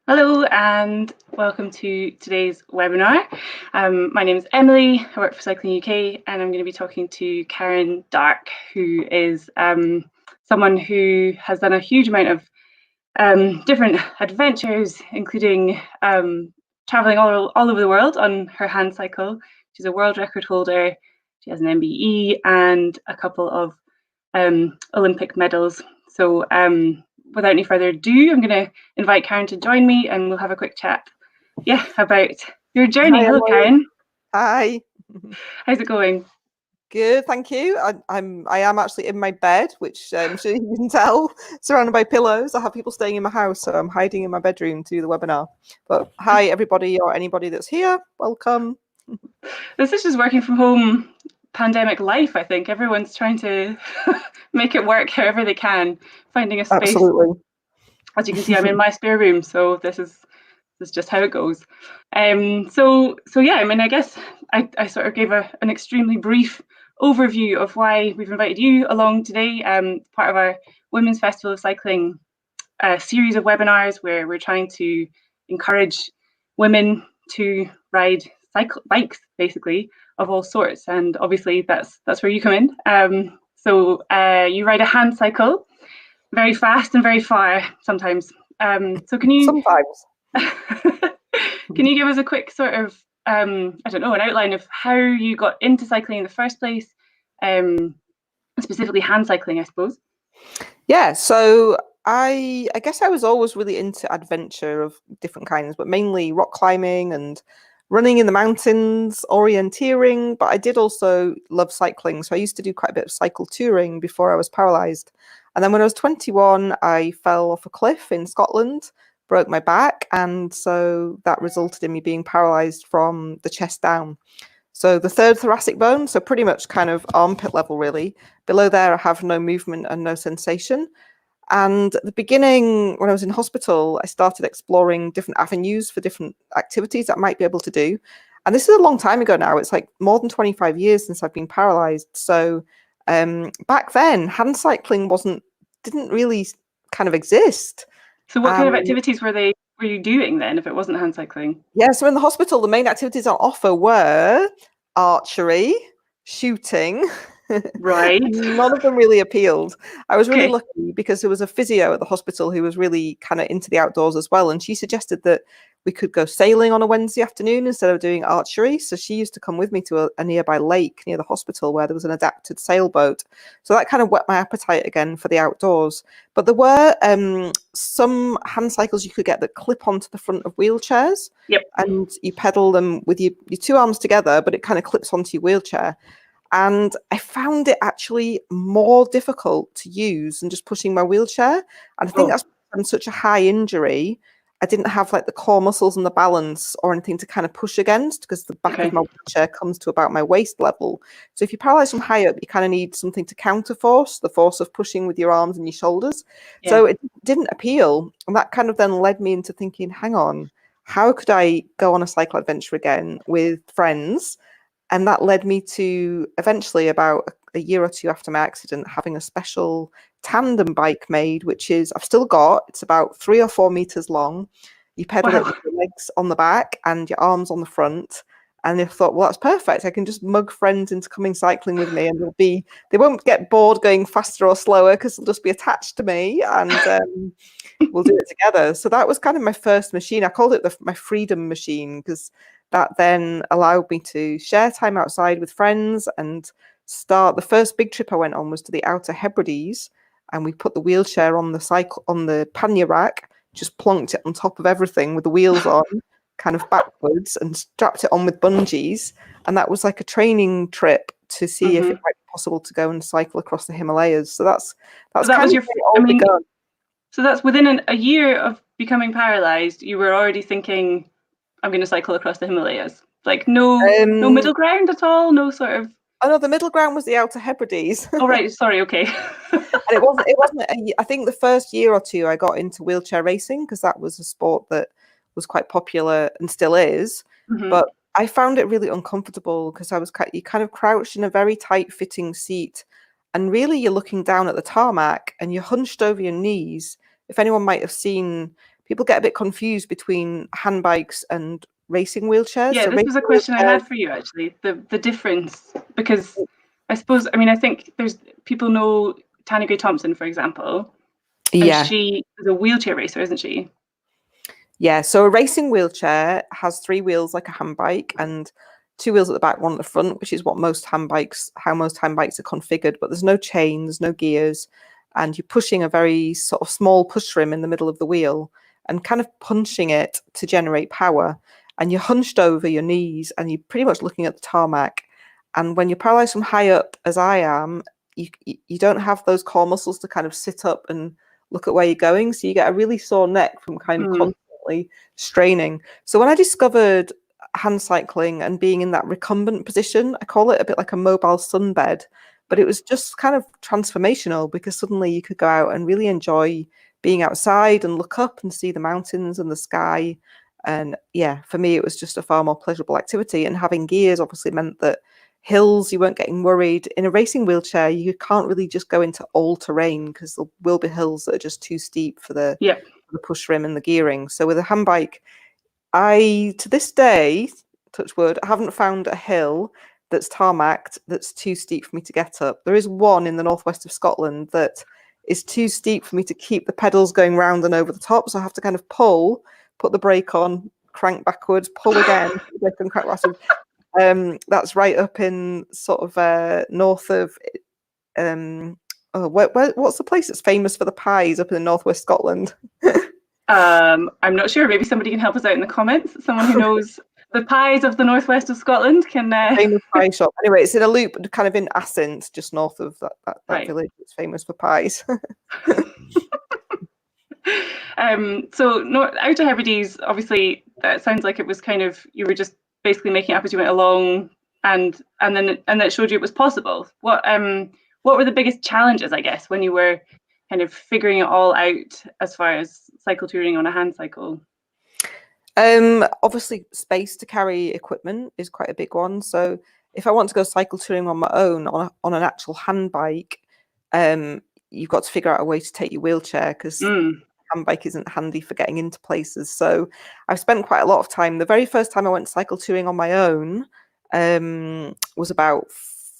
Hello and welcome to today's webinar. My name is Emily, I work for Cycling UK, and I'm going to be talking to Karen Darke, who is someone who has done a huge amount of different adventures, including traveling all over the world on her hand cycle. She's a world record holder, she has an MBE and a couple of Olympic medals. So without any further ado, I'm going to invite Karen to join me and we'll have a quick chat. Yeah, about your journey. Hi, Hello, Emily. Karen. Hi. How's it going? Good, thank you. I am actually in my bed, which I'm sure you can tell, surrounded by pillows. I have people staying in my house, so I'm hiding in my bedroom to do the webinar. But hi, everybody, or anybody that's here. Welcome. This is just working from home pandemic life, I think. Everyone's trying to make it work however they can, finding a space. Absolutely. As you can see, I'm in my spare room, so this is just how it goes. So yeah, I mean, I guess I sort of gave an extremely brief overview of why we've invited you along today, part of our Women's Festival of Cycling series of webinars where we're trying to encourage women to ride bikes, basically, of all sorts. And obviously that's where you come in. So you ride a hand cycle, very fast and very far sometimes. So can you Sometimes. can you give us a quick sort of I don't know, an outline of how you got into cycling in the first place, specifically hand cycling, I suppose? Yeah, so I guess I was always really into adventure of different kinds, but mainly rock climbing and running in the mountains, orienteering, but I did also love cycling. So I used to do quite a bit of cycle touring before I was paralyzed. And then when I was 21, I fell off a cliff in Scotland, broke my back, and so that resulted in me being paralyzed from the chest down. So the third thoracic bone, so pretty much kind of armpit level, really. Below there, I have no movement and no sensation. And at the beginning, when I was in hospital, I started exploring different avenues for different activities that I might be able to do. And this is a long time ago now. It's like more than 25 years since I've been paralyzed. So back then, hand cycling didn't really kind of exist. So what kind of activities were you doing then, if it wasn't hand cycling? Yeah, so in the hospital, the main activities on offer were archery, shooting. Right. None of them really appealed. I was really lucky because there was a physio at the hospital who was really kind of into the outdoors as well. And she suggested that we could go sailing on a Wednesday afternoon instead of doing archery. So she used to come with me to a nearby lake near the hospital where there was an adapted sailboat. So that kind of whet my appetite again for the outdoors. But there were some hand cycles you could get that clip onto the front of wheelchairs. Yep. And you pedal them with your two arms together, but it kind of clips onto your wheelchair. And I found it actually more difficult to use than just pushing my wheelchair. And I think that's from such a high injury. I didn't have like the core muscles and the balance or anything to kind of push against because the back of my wheelchair comes to about my waist level. So if you're paralyzed from high up, you kind of need something to counterforce the force of pushing with your arms and your shoulders. Yeah. So it didn't appeal. And that kind of then led me into thinking, hang on, how could I go on a cycle adventure again with friends? And that led me to eventually, about a year or two after my accident, having a special tandem bike made, which is I've still got. It's about 3 or 4 meters long. You pedal it with your legs on the back and your arms on the front. And I thought, well, that's perfect. I can just mug friends into coming cycling with me, and they won't get bored going faster or slower because they'll just be attached to me, and we'll do it together. So that was kind of my first machine. I called it my freedom machine because that then allowed me to share time outside with friends and start. The first big trip I went on was to the Outer Hebrides, and we put the wheelchair on the pannier rack, just plonked it on top of everything with the wheels on, kind of backwards, and strapped it on with bungees. And that was like a training trip to see if it might be possible to go and cycle across the Himalayas. So that was your begun. So that's within a year of becoming paralyzed, you were already thinking, I'm going to cycle across the Himalayas. Like no middle ground at all? No sort of... Oh no, the middle ground was the Outer Hebrides. Oh right, sorry, okay. And it wasn't I think the first year or two I got into wheelchair racing because that was a sport that was quite popular and still is. But I found it really uncomfortable because you kind of crouched in a very tight fitting seat, and really you're looking down at the tarmac and you're hunched over your knees. If anyone might have seen people get a bit confused between hand bikes and racing wheelchairs. Yeah, So this racing was a question I wheelchairs, had for you actually. The difference, because I suppose, I mean, I think there's people know Tanya Gray Thompson, for example, and yeah. she is a wheelchair racer, isn't she? Yeah, so a racing wheelchair has 3 wheels like a hand bike and 2 wheels at the back, 1 at the front, which is how most hand bikes are configured. But there's no chain, there's no gears, and you're pushing a very sort of small push rim in the middle of the wheel and kind of punching it to generate power. And you're hunched over your knees and you're pretty much looking at the tarmac. And when you're paralyzed from high up, as I am, you don't have those core muscles to kind of sit up and look at where you're going. So you get a really sore neck from kind of constantly straining. So when I discovered hand cycling and being in that recumbent position, I call it a bit like a mobile sunbed, but it was just kind of transformational because suddenly you could go out and really enjoy being outside and look up and see the mountains and the sky. And yeah, for me, it was just a far more pleasurable activity. And having gears obviously meant that hills, you weren't getting worried. In a racing wheelchair, you can't really just go into all terrain because there will be hills that are just too steep for the push rim and the gearing. So with a hand bike, I, to this day, touch wood, I haven't found a hill that's tarmacked that's too steep for me to get up. There is one in the northwest of Scotland that is too steep for me to keep the pedals going round and over the top. So I have to kind of pull, put the brake on, crank backwards, pull again, brake and crank backwards. That's right up in sort of north of what's the place that's famous for the pies up in the northwest Scotland? I'm not sure. Maybe somebody can help us out in the comments. Someone who knows the pies of the northwest of Scotland can. Famous pie shop. Anyway, it's in a loop, kind of in Assynt, just north of that Right. village. It's famous for pies. So Outer Hebrides, obviously, that sounds like it was kind of, you were just basically making it up as you went along, and then that showed you it was possible. What were the biggest challenges, I guess, when you were kind of figuring it all out as far as cycle touring on a hand cycle? Obviously, space to carry equipment is quite a big one. So if I want to go cycle touring on my own on an actual hand bike, you've got to figure out a way to take your wheelchair because hand bike isn't handy for getting into places. So I've spent quite a lot of time. The very first time I went cycle touring on my own was about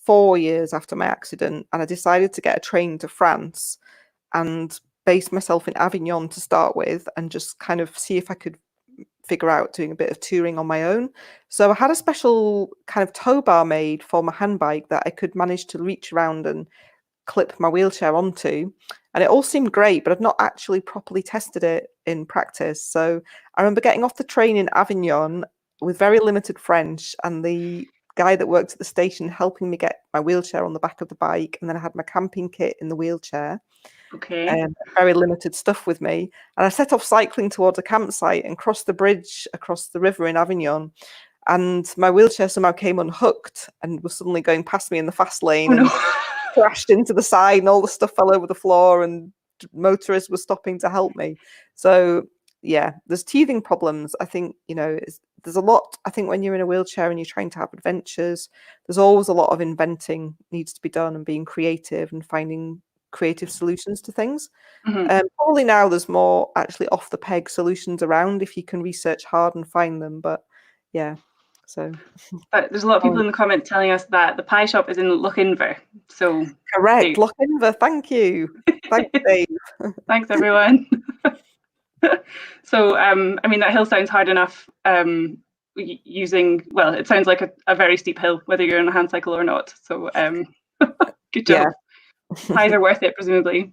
4 years after my accident, and I decided to get a train to France and base myself in Avignon to start with and just kind of see if I could figure out doing a bit of touring on my own. So I had a special kind of tow bar made for my hand bike that I could manage to reach around and clip my wheelchair onto, and it all seemed great, but I'd not actually properly tested it in practice. So I remember getting off the train in Avignon with very limited French, and the guy that worked at the station helping me get my wheelchair on the back of the bike, and then I had my camping kit in the wheelchair. Okay. Very limited stuff with me, and I set off cycling towards a campsite and crossed the bridge across the river in Avignon, and my wheelchair somehow came unhooked and was suddenly going past me in the fast lane and crashed into the side, and all the stuff fell over the floor, and motorists were stopping to help me. So yeah, there's teething problems. I think, there's a lot. I think when you're in a wheelchair and you're trying to have adventures, there's always a lot of inventing needs to be done and being creative and finding creative solutions to things. Probably now there's more actually off the peg solutions around if you can research hard and find them. But yeah, so. But there's a lot of people in the comments telling us that the pie shop is in Lochinver. So correct, Lochinver. Thank you. Thanks, Dave. Thanks, everyone. So I mean, that hill sounds hard enough. It sounds like a very steep hill, whether you're on a hand cycle or not. So good job. Pies are worth it, presumably.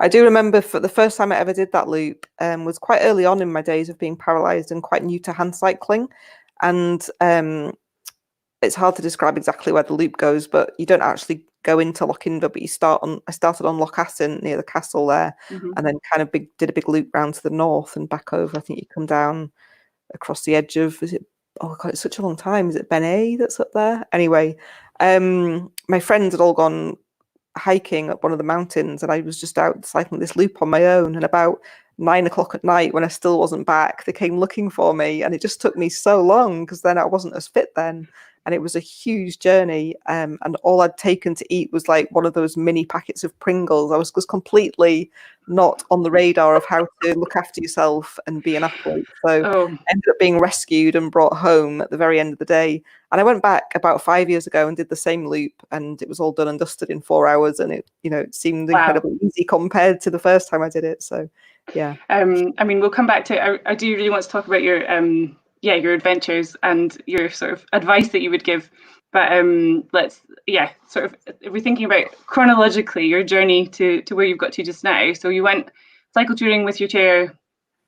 I do remember for the first time I ever did that loop was quite early on in my days of being paralysed and quite new to hand cycling. And it's hard to describe exactly where the loop goes, but you don't actually go into Lochinver, but I started on Loch Assynt near the castle there, and then kind of did a big loop round to the north and back over. I think you come down across the edge of, oh God, it's such a long time. Is it Ben A that's up there? Anyway, my friends had all gone hiking up one of the mountains, and I was just out cycling this loop on my own. And about 9 o'clock at night, when I still wasn't back, they came looking for me, and it just took me so long because then I wasn't as fit then. and it was a huge journey. And all I'd taken to eat was like one of those mini packets of Pringles. I was completely not on the radar of how to look after yourself and be an athlete. So I ended up being rescued and brought home at the very end of the day. And I went back about 5 years ago and did the same loop, and it was all done and dusted in 4 hours. And it seemed incredibly easy compared to the first time I did it. So, yeah. I mean, we'll come back to. I do really want to talk about your your adventures and your sort of advice that you would give. But let's sort of, if we're thinking about chronologically your journey to where you've got to just now. So you went cycle touring with your chair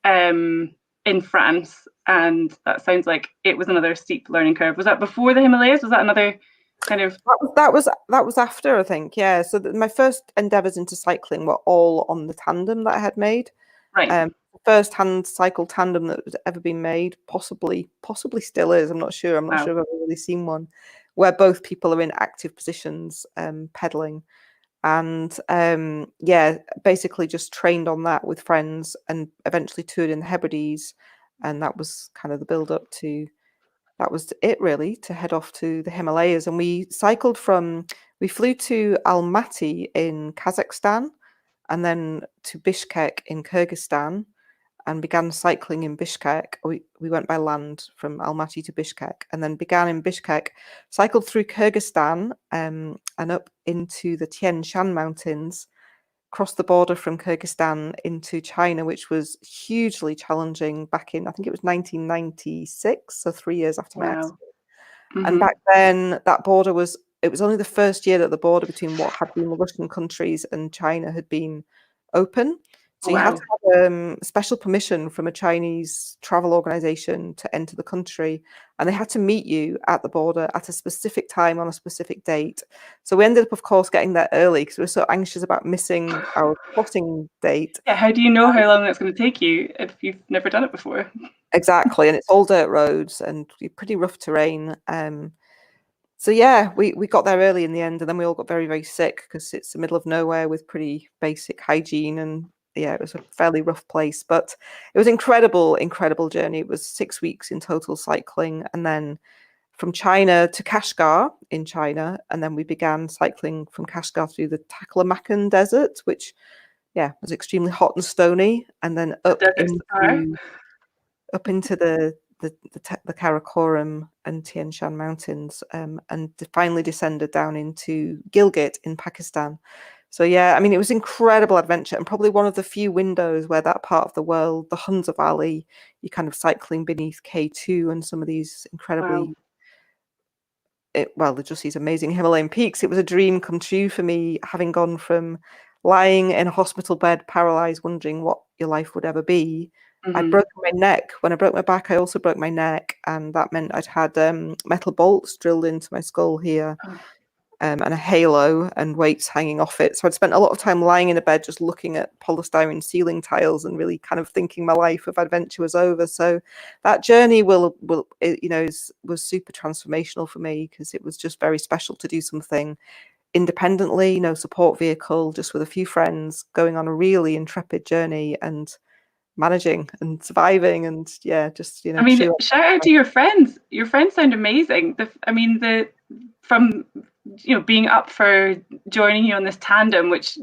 in France, and that sounds like it was another steep learning curve. Was that before the Himalayas? Was that another kind of? That was after, I think. Yeah. So my first endeavors into cycling were all on the tandem that I had made. Right. First hand cycle tandem that had ever been made, possibly still is. I'm not sure. I'm not sure if I've ever really seen one where both people are in active positions, pedaling. And basically just trained on that with friends, and eventually toured in the Hebrides. And that was kind of the build up to, that was it really, to head off to the Himalayas. And we flew to Almaty in Kazakhstan, and then to Bishkek in Kyrgyzstan, and began cycling in Bishkek. We went by land from Almaty to Bishkek, and then began in Bishkek, cycled through Kyrgyzstan and up into the Tian Shan Mountains, crossed the border from Kyrgyzstan into China, which was hugely challenging back in, I think it was 1996, so 3 years after my accident. And back then, that border it was only the first year that the border between what had been the Russian countries and China had been open. So you had to have special permission from a Chinese travel organization to enter the country, and they had to meet you at the border at a specific time on a specific date. So we ended up, of course, getting there early because we were so anxious about missing our crossing date. Yeah, how do you know how long that's going to take you if you've never done it before? Exactly, and it's all dirt roads and pretty rough terrain. So yeah, we got there early in the end, and then we all got very, very sick because it's the middle of nowhere with pretty basic hygiene, and yeah, it was a fairly rough place, but it was incredible journey. It was 6 weeks in total cycling, and then from China to Kashgar in China, and then we began cycling from Kashgar through the Taklamakan Desert, which was extremely hot and stony, and then up into the Karakoram and Tian Shan Mountains, and finally descended down into Gilgit in Pakistan. So yeah, I mean, it was incredible adventure, and probably one of the few windows where that part of the world, the Hunza Valley, you're kind of cycling beneath K2 and some of these incredibly, they're just these amazing Himalayan peaks. It was a dream come true for me, having gone from lying in a hospital bed, paralyzed, wondering what your life would ever be. I'd broken my neck. When I broke my back, I also broke my neck, and that meant I'd had metal bolts drilled into my skull here. And a halo and weights hanging off it. So I'd spent a lot of time lying in a bed just looking at polystyrene ceiling tiles and really kind of thinking my life of adventure was over. So that journey was super transformational for me, because it was just very special to do something independently, no support vehicle, just with a few friends, going on a really intrepid journey and managing and surviving, and I mean, shout out to your friends. Your friends sound amazing. From being up for joining you on this tandem, which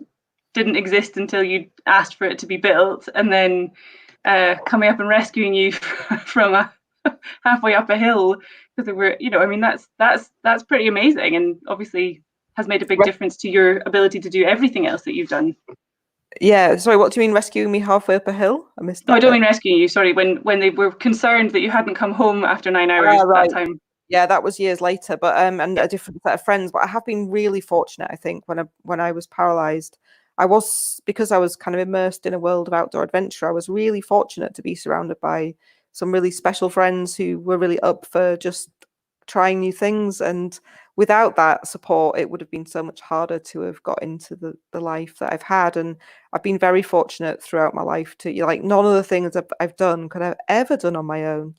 didn't exist until you asked for it to be built, and then coming up and rescuing you from halfway up a hill, because there were, I mean, that's pretty amazing, and obviously has made a big difference to your ability to do everything else that you've done. Yeah, sorry, what do you mean rescuing me halfway up a hill? I missed that. No, I don't mean rescuing you, sorry, when they were concerned that you hadn't come home after 9 hours that time. Yeah, that was years later, but and a different set of friends. But I have been really fortunate, I think, when I was paralyzed. Because I was kind of immersed in a world of outdoor adventure, I was really fortunate to be surrounded by some really special friends who were really up for just trying new things. And without that support, it would have been so much harder to have got into the life that I've had. And I've been very fortunate throughout my life to, none of the things I've done could I've ever done on my own.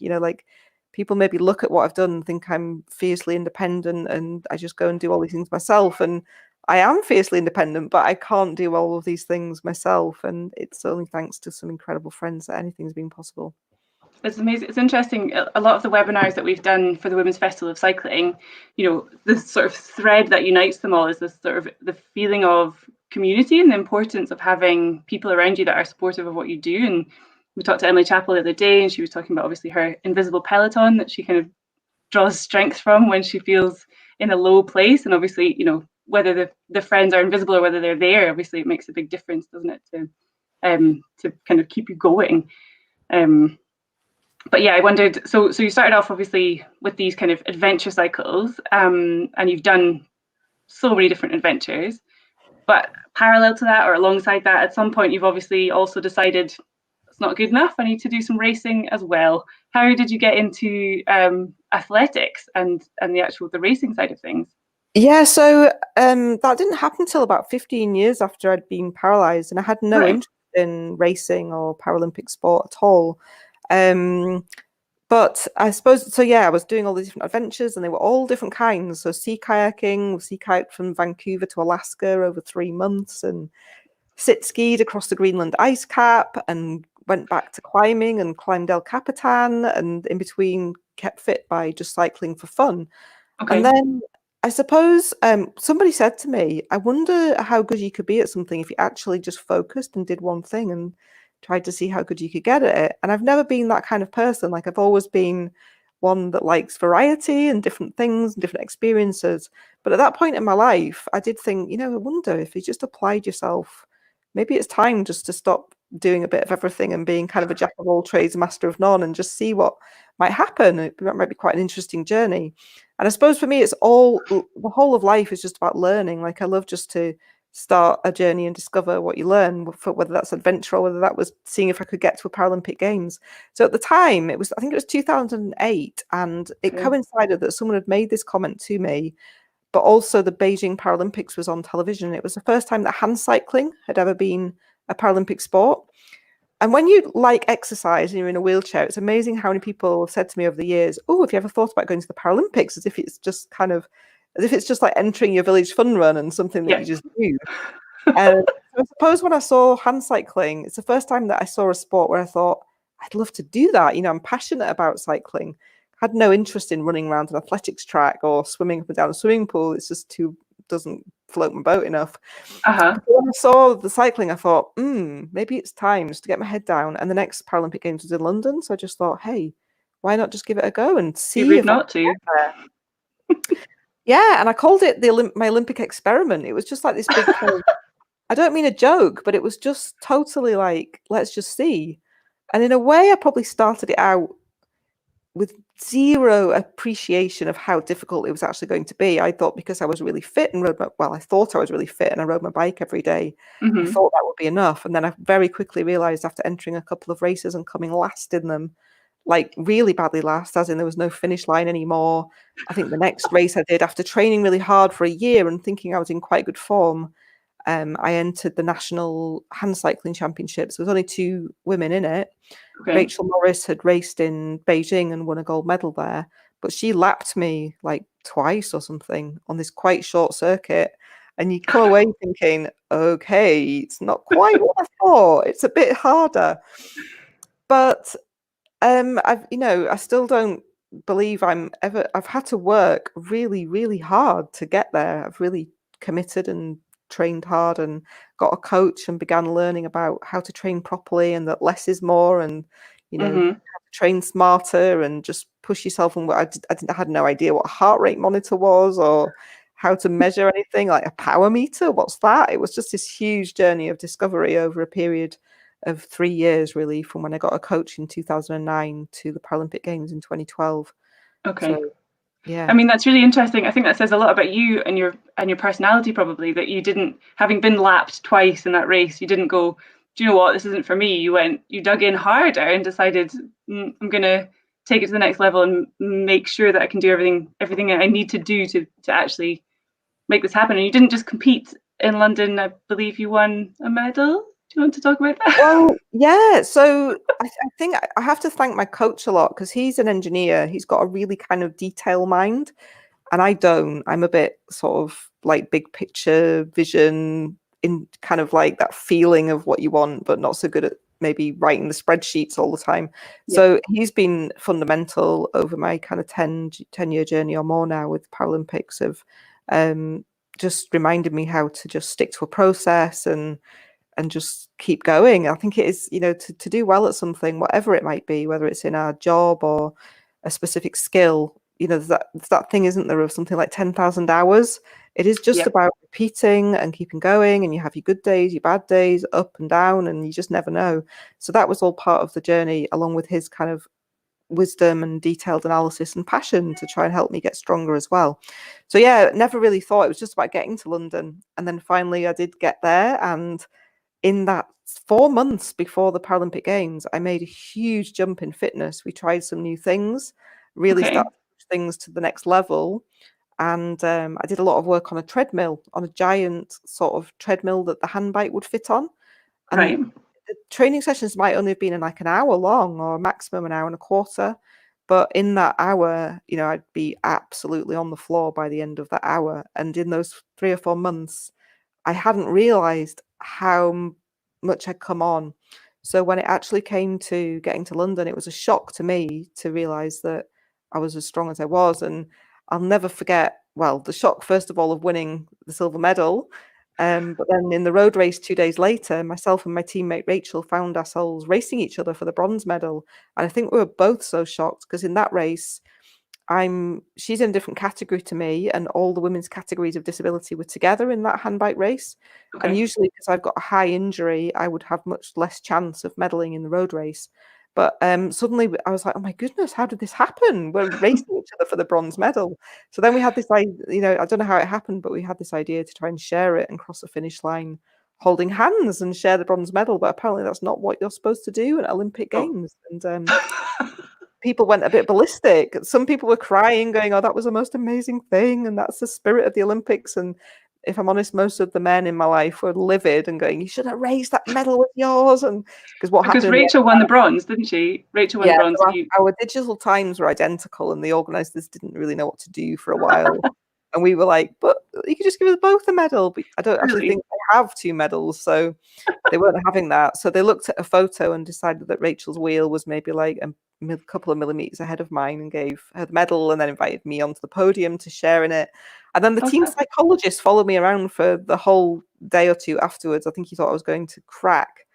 People maybe look at what I've done and think I'm fiercely independent and I just go and do all these things myself. And I am fiercely independent, but I can't do all of these things myself. And it's only thanks to some incredible friends that anything's been possible. It's amazing. It's interesting. A lot of the webinars that we've done for the Women's Festival of Cycling, the sort of thread that unites them all is this sort of the feeling of community and the importance of having people around you that are supportive of what you do. And we talked to Emily Chappell the other day, and she was talking about obviously her invisible peloton that she kind of draws strength from when she feels in a low place. And obviously, whether the friends are invisible or whether they're there, obviously it makes a big difference, doesn't it, to kind of keep you going. But yeah, I wondered, so you started off obviously with these kind of adventure cycles, and you've done so many different adventures, but parallel to that or alongside that, at some point you've obviously also decided it's not good enough, I need to do some racing as well. How did you get into athletics and the racing side of things? Yeah, so that didn't happen until about 15 years after I'd been paralyzed, and I had no interest in racing or Paralympic sport at all. But I suppose, so yeah, I was doing all these different adventures, and they were all different kinds. So sea kayaked from Vancouver to Alaska over 3 months, and sit skied across the Greenland ice cap, and went back to climbing and climbed El Capitan, and in between kept fit by just cycling for fun. Okay. And then I suppose somebody said to me, I wonder how good you could be at something if you actually just focused and did one thing and tried to see how good you could get at it. And I've never been that kind of person. Like, I've always been one that likes variety and different things and different experiences. But at that point in my life, I did think, I wonder if you just applied yourself, maybe it's time just to stop doing a bit of everything and being kind of a jack of all trades, master of none, and just see what might happen. It might be quite an interesting journey. And I suppose for me, the whole of life is just about learning. Like, I love just to start a journey and discover what you learn, whether that's adventure or whether that was seeing if I could get to a Paralympic Games. So at the time, I think it was 2008, and it coincided that someone had made this comment to me, but also the Beijing Paralympics was on television. It was the first time that handcycling had ever been a Paralympic sport. And when you like exercise and you're in a wheelchair, it's amazing how many people have said to me over the years, oh, have you ever thought about going to the Paralympics? As if it's just like entering your village fun run and something that you just do. So I suppose when I saw handcycling, it's the first time that I saw a sport where I thought, I'd love to do that. I'm passionate about cycling. I had no interest in running around an athletics track or swimming up and down a swimming pool. It's just doesn't float my boat enough. When I saw the cycling, I thought, maybe it's time just to get my head down. And the next Paralympic Games was in London, so I just thought, hey, why not just give it a go and see if not to. Yeah, and I called it my Olympic experiment. It was just like this big kind of, I don't mean a joke, but it was just totally like, let's just see. And in a way, I probably started it out with zero appreciation of how difficult it was actually going to be. I thought because I was really fit and I thought I was really fit and I rode my bike every day, I thought that would be enough. And then I very quickly realized after entering a couple of races and coming last in them, like really badly last, as in there was no finish line anymore. I think the next race I did, after training really hard for a year and thinking I was in quite good form, I entered the National Handcycling Championships. There was only 2 women in it. Rachel Morris had raced in Beijing and won a gold medal there, but she lapped me like twice or something on this quite short circuit. And you come away thinking, okay, it's not quite what I thought. It's a bit harder. But I still don't believe I've had to work really, really hard to get there. I've really committed and trained hard and got a coach and began learning about how to train properly and that less is more, and how to train smarter and just push yourself. And I had no idea what a heart rate monitor was or how to measure anything, like a power meter. What's that? It was just this huge journey of discovery over a period of 3 years, really, from when I got a coach in 2009 to the Paralympic Games in 2012. So, yeah. I mean, that's really interesting. I think that says a lot about you and your personality, probably, that you didn't, having been lapped twice in that race, you didn't go, do you know what, this isn't for me. You dug in harder and decided, I'm going to take it to the next level and make sure that I can do everything I need to do to actually make this happen. And you didn't just compete in London. I believe you won a medal. Do you want to talk about that? Well, yeah. So I think I have to thank my coach a lot because he's an engineer. He's got a really kind of detail mind, and I don't. I'm a bit sort of like big picture vision, in kind of like that feeling of what you want, but not so good at maybe writing the spreadsheets all the time. So he's been fundamental over my kind of 10-year journey or more now with Paralympics, of just reminded me how to just stick to a process and just keep going. I think it is, to do well at something, whatever it might be, whether it's in our job or a specific skill, there's that thing, isn't there, of something like 10,000 hours. It is just about repeating and keeping going, and you have your good days, your bad days, up and down, and you just never know. So that was all part of the journey, along with his kind of wisdom and detailed analysis and passion to try and help me get stronger as well. So yeah, never really thought it was just about getting to London. And then finally I did get there, and in that 4 months before the Paralympic Games, I made a huge jump in fitness. We tried some new things, really started to push things to the next level. And I did a lot of work on a treadmill, on a giant sort of treadmill that the hand bike would fit on. And the training sessions might only have been in like an hour long, or maximum an hour and a quarter. But in that hour, I'd be absolutely on the floor by the end of that hour. And in those 3 or 4 months, I hadn't realized how much I'd come on. So when it actually came to getting to London, it was a shock to me to realize that I was as strong as I was. And I'll never forget, well, the shock, first of all, of winning the silver medal. But then in the road race 2 days later, myself and my teammate Rachel found ourselves racing each other for the bronze medal. And I think we were both so shocked, because in that race, she's in a different category to me, and all the women's categories of disability were together in that handbike race. And usually, because I've got a high injury, I would have much less chance of medaling in the road race. But suddenly I was like, oh my goodness, how did this happen? We're racing each other for the bronze medal. So then we had this, I don't know how it happened, but we had this idea to try and share it and cross the finish line holding hands and share the bronze medal. But apparently that's not what you're supposed to do at Olympic Games. And people went a bit ballistic. Some people were crying, going, oh, that was the most amazing thing, and that's the spirit of the Olympics. And if I'm honest, most of the men in my life were livid and going, you should have raised that medal with yours. And because Rachel won the bronze, didn't she? Rachel won the bronze. So our digital times were identical, and the organisers didn't really know what to do for a while. And we were like, but you could just give us both a medal. But I don't actually think they have 2 medals, so they weren't having that. So they looked at a photo and decided that Rachel's wheel was maybe like a couple of millimeters ahead of mine, and gave her the medal, and then invited me onto the podium to share in it. And then the team psychologist followed me around for the whole day or two afterwards. I think he thought I was going to crack.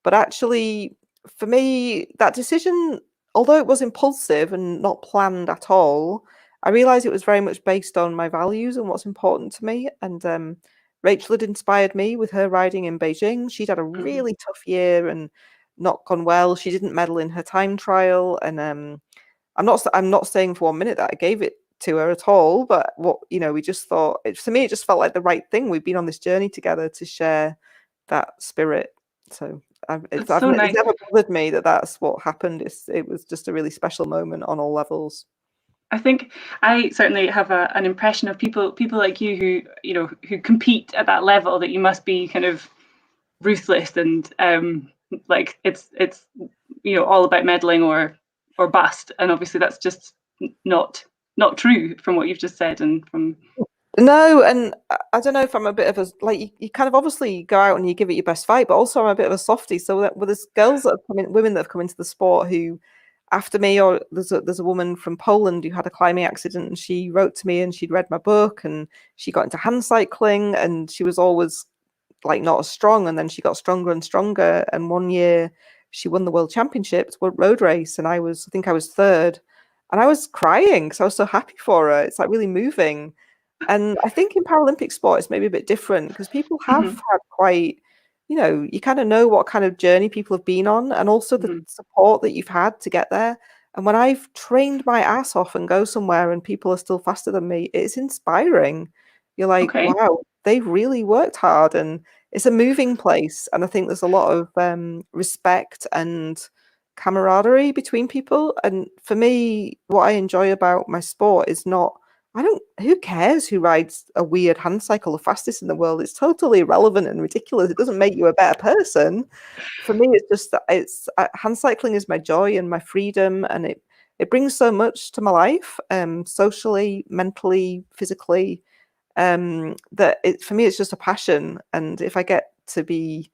But actually, for me, that decision, although it was impulsive and not planned at all, I realized it was very much based on my values and what's important to me. And Rachel had inspired me with her riding in Beijing. She'd had a really tough year and not gone well. She didn't medal in her time trial. And I'm not saying for 1 minute that I gave it to her at all, but we just thought, to me, it just felt like the right thing. We've been on this journey together to share that spirit. So it's never bothered me that that's what happened. It was just a really special moment on all levels. I think I certainly have an impression of people like you who compete at that level, that you must be kind of ruthless and like it's all about medaling or bust, and obviously that's just not true from what you've just said. And from no, and I don't know if I'm a bit of a, you kind of obviously go out and you give it your best fight, but also I'm a bit of a softie. So that, there's girls that have come in, women that have come into the sport who, after me, or there's a woman from Poland who had a climbing accident, and she wrote to me and she'd read my book, and she got into handcycling, and she was always like not as strong, and then she got stronger and stronger. And one year she won the world championships road race, and I think I was third, and I was crying because I was so happy for her. It's like really moving. And I think in Paralympic sport it's maybe a bit different, because people have had quite, you kind of know what kind of journey people have been on, and also the support that you've had to get there. And when I've trained my ass off and go somewhere and people are still faster than me, it's inspiring. You're like, wow, they've really worked hard, and it's a moving place. And I think there's a lot of respect and camaraderie between people. And for me, what I enjoy about my sport is not, who cares who rides a weird hand cycle the fastest in the world? It's totally irrelevant and ridiculous. It doesn't make you a better person. For me, it's just that hand cycling is my joy and my freedom, and it brings so much to my life, socially, mentally, physically, that for me, it's just a passion. And if I get to be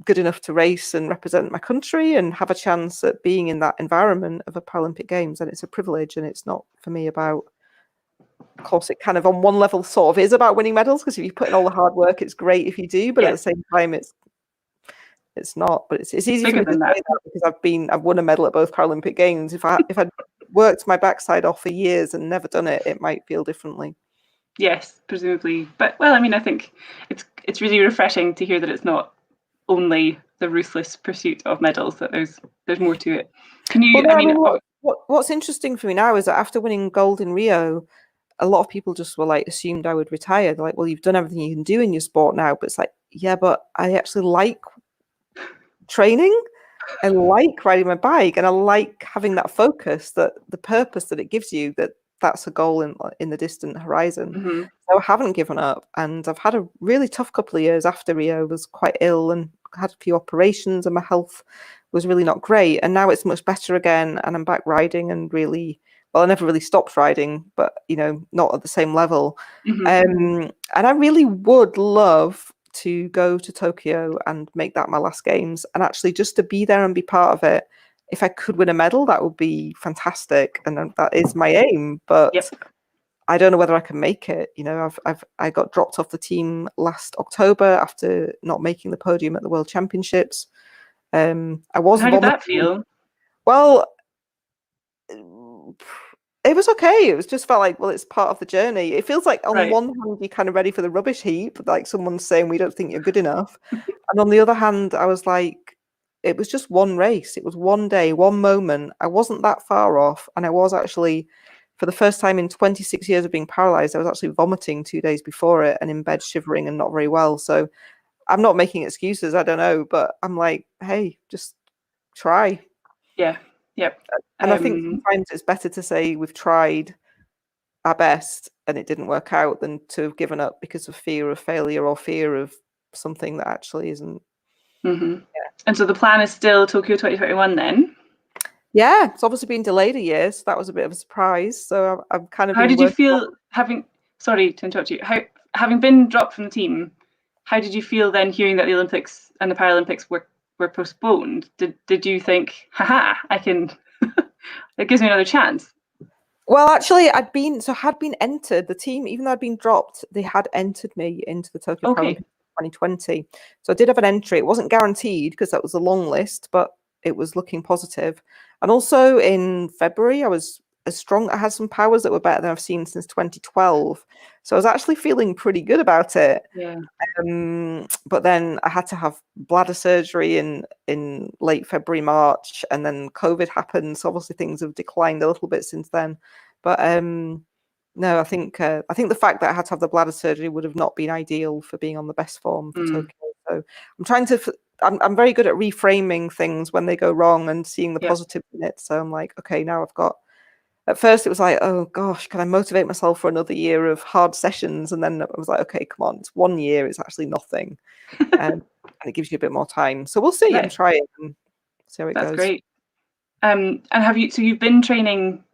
good enough to race and represent my country and have a chance at being in that environment of a Paralympic Games, and it's a privilege. And it's not for me about, of course, it kind of on one level sort of is about winning medals, because if you put in all the hard work, it's great if you do, but at the same time, it's not. But it's easy for me to say that because I've won a medal at both Paralympic Games. If I'd worked my backside off for years and never done it, it might feel differently. Yes, presumably. But well, I mean, I think it's really refreshing to hear that it's not only the ruthless pursuit of medals, that there's more to it. Can you? Well, I mean, what's interesting for me now is that after winning gold in Rio, a lot of people just were like assumed I would retire. They're like, well, you've done everything you can do in your sport now. But it's like, yeah, but I actually like training. I like riding my bike, and I like having that focus, that the purpose that it gives you, that's a goal in the distant horizon. Mm-hmm. So I haven't given up, and I've had a really tough couple of years after Rio. I was quite ill and had a few operations, and my health was really not great. And now it's much better again, and I'm back riding, and really, well, I never really stopped riding, but not at the same level. Mm-hmm. And I really would love to go to Tokyo and make that my last games, and actually just to be there and be part of it. If I could win a medal, that would be fantastic, and that is my aim. But I don't know whether I can make it. I got dropped off the team last October after not making the podium at the World Championships. I was. How did that feel? Well, it was okay. It was just felt like, well, it's part of the journey. It feels like on one hand you're kind of ready for the rubbish heap, like someone's saying we don't think you're good enough, and on the other hand, I was like, it was just one race. It was one day, one moment. I wasn't that far off, and I was actually, for the first time in 26 years of being paralyzed, I was actually vomiting 2 days before it and in bed shivering and not very well. So I'm not making excuses. I don't know, but I'm like, hey, just try. Yeah. Yep. And I think sometimes it's better to say we've tried our best and it didn't work out than to have given up because of fear of failure or fear of something that actually isn't. Mm-hmm. Yeah. And so the plan is still Tokyo 2021 then? Yeah, it's obviously been delayed a year, so that was a bit of a surprise. So I'm kind of. How did you feel sorry to interrupt you, having been dropped from the team, how did you feel then hearing that the Olympics and the Paralympics were postponed? Did you think, haha, I can, it gives me another chance? Well, actually, had been entered the team, even though I'd been dropped, they had entered me into the Tokyo Paralympics 2020. So I did have an entry. It wasn't guaranteed because that was a long list, but it was looking positive. And also in February, I was strong. I had some powers that were better than I've seen since 2012. So I was actually feeling pretty good about it. Yeah. But then I had to have bladder surgery in late February, March, and then COVID happened. So obviously things have declined a little bit since then. But no, I think the fact that I had to have the bladder surgery would have not been ideal for being on the best form for Tokyo. So I'm very good at reframing things when they go wrong and seeing the positive in it. So I'm like, okay, now I've got. At first, it was like, oh gosh, can I motivate myself for another year of hard sessions? And then I was like, okay, come on, it's 1 year, it's actually nothing, and it gives you a bit more time. So we'll see. I'm trying and see how it goes. That's great. And you've been training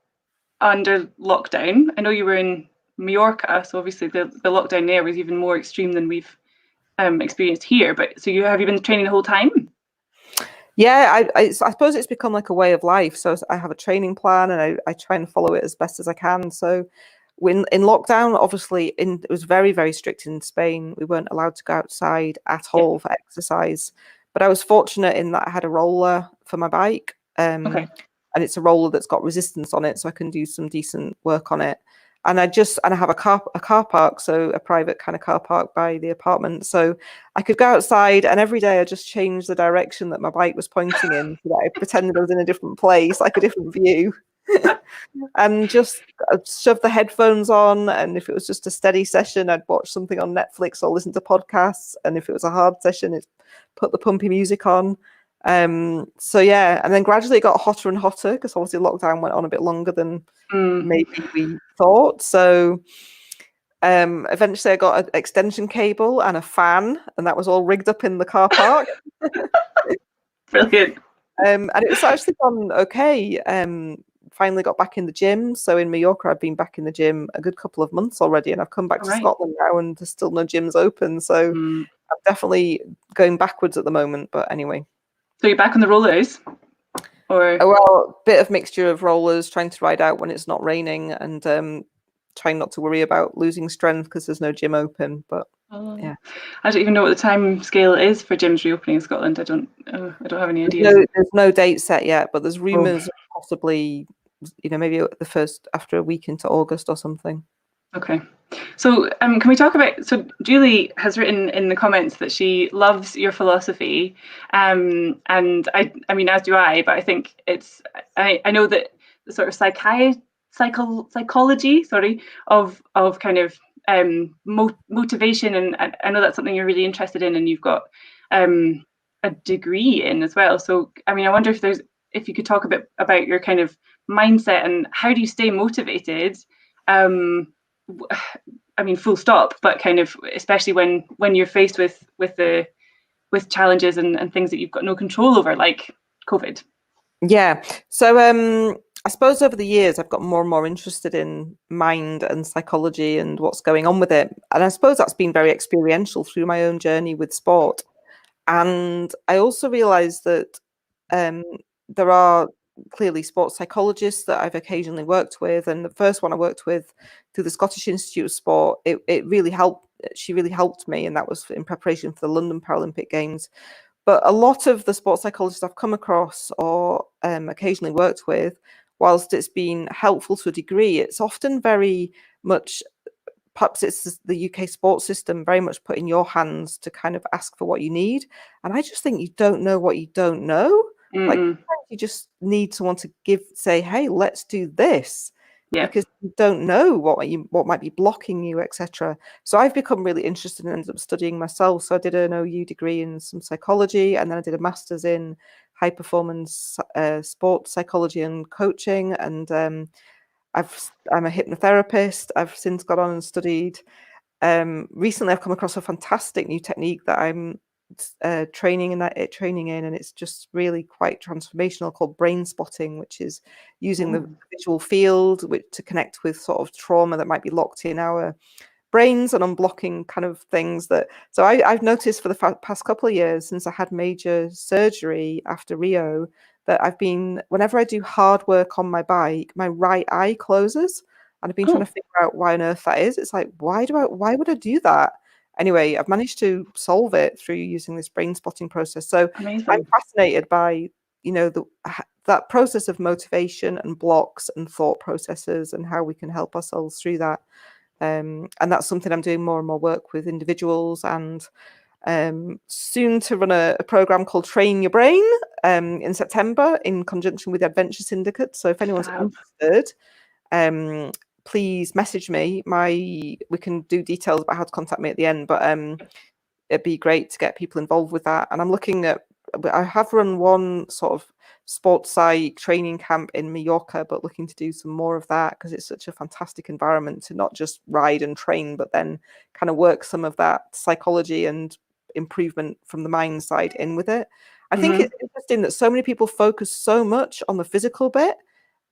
under lockdown? I know you were in Mallorca, so obviously the lockdown there was even more extreme than we've experienced here. But so have you been training the whole time? Yeah, I suppose it's become like a way of life. So I have a training plan and I try and follow it as best as I can. So when in lockdown, obviously it was very, very strict in Spain. We weren't allowed to go outside at all for exercise. But I was fortunate in that I had a roller for my bike. And it's a roller that's got resistance on it, so I can do some decent work on it. And I have a car park, so a private kind of car park by the apartment. So I could go outside, and every day I just changed the direction that my bike was pointing in, so that I pretended I was in a different place, like a different view, and just shove the headphones on. And if it was just a steady session, I'd watch something on Netflix or listen to podcasts. And if it was a hard session, it's put the pumpy music on. So yeah, and then gradually it got hotter and hotter because obviously lockdown went on a bit longer than maybe we thought. So eventually I got an extension cable and a fan, and that was all rigged up in the car park. Brilliant. And it was actually gone okay. Finally got back in the gym. So in Mallorca, I've been back in the gym a good couple of months already, and I've come back to Scotland now, and there's still no gyms open. So I'm definitely going backwards at the moment, but anyway. So you're back on the rollers? Or well, bit of mixture of rollers, trying to ride out when it's not raining, and trying not to worry about losing strength because there's no gym open. But yeah, I don't even know what the time scale is for gyms reopening in Scotland. I don't have any ideas. There's no date set yet, but there's rumours of possibly, maybe the first after a week into August or something. Okay. So can we talk about, so Julie has written in the comments that she loves your philosophy, and I mean, as do I, but I think I know that the sort of psychology, of kind of motivation, and I know that's something you're really interested in, and you've got a degree in as well. So I mean, I wonder if you could talk a bit about your kind of mindset and how do you stay motivated. I mean, full stop, but kind of especially when you're faced with challenges and things that you've got no control over, like COVID. Yeah. So I suppose over the years I've got more and more interested in mind and psychology and what's going on with it. And I suppose that's been very experiential through my own journey with sport. And I also realized that there are clearly sports psychologists that I've occasionally worked with. And the first one I worked with through the Scottish Institute of Sport, it really helped. She really helped me. And that was in preparation for the London Paralympic Games. But a lot of the sports psychologists I've come across or occasionally worked with, whilst it's been helpful to a degree, it's often very much, perhaps it's the UK sports system, very much put in your hands to kind of ask for what you need. And I just think you don't know what you don't know. Like you just need someone to say, hey, let's do this. Yeah. Because you don't know what might be blocking you, etc. So I've become really interested and ended up studying myself. So I did an OU degree in some psychology, and then I did a master's in high performance sports psychology and coaching. And I'm a hypnotherapist. I've since got on and studied. Recently, I've come across a fantastic new technique that I'm training in, and it's just really quite transformational, called brain spotting, which is using the visual field to connect with sort of trauma that might be locked in our brains and unblocking kind of things that. So I've noticed for the past couple of years, since I had major surgery after Rio, that whenever I do hard work on my bike, my right eye closes, and I've been trying to figure out why on earth that is. It's like, why would I do that? Anyway, I've managed to solve it through using this brain spotting process. So amazing. I'm fascinated by, that process of motivation and blocks and thought processes and how we can help ourselves through that. And that's something I'm doing more and more work with individuals, and soon to run a program called Train Your Brain in September in conjunction with the Adventure Syndicate. So if anyone's interested, please message me. We can do details about how to contact me at the end, but it'd be great to get people involved with that. And I have run one sort of sports psych training camp in Mallorca, but looking to do some more of that because it's such a fantastic environment to not just ride and train, but then kind of work some of that psychology and improvement from the mind side in with it. I think it's interesting that so many people focus so much on the physical bit,